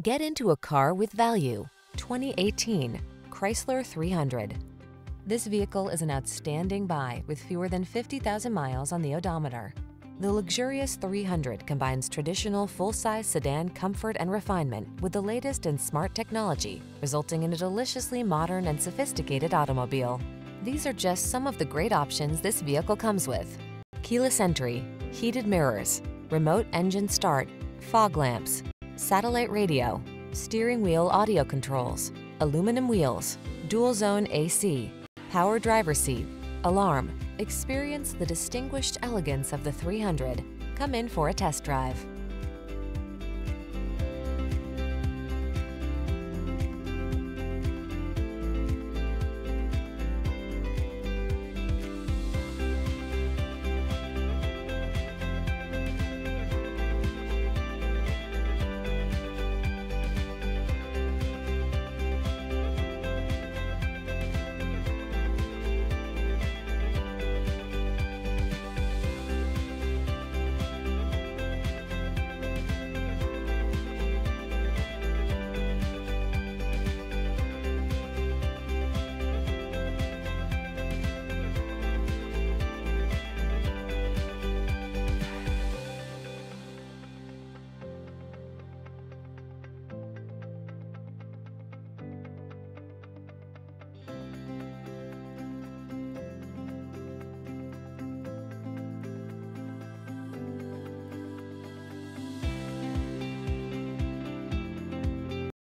Get into a car with value. 2018 Chrysler 300. This vehicle is an outstanding buy with fewer than 50,000 miles on the odometer. The luxurious 300 combines traditional full-size sedan comfort and refinement with the latest in smart technology, resulting in a deliciously modern and sophisticated automobile. These are just some of the great options this vehicle comes with: keyless entry, heated mirrors, remote engine start, fog lamps, satellite radio, steering wheel audio controls, aluminum wheels, dual zone AC, power driver seat, alarm. Experience the distinguished elegance of the 300. Come in for a test drive.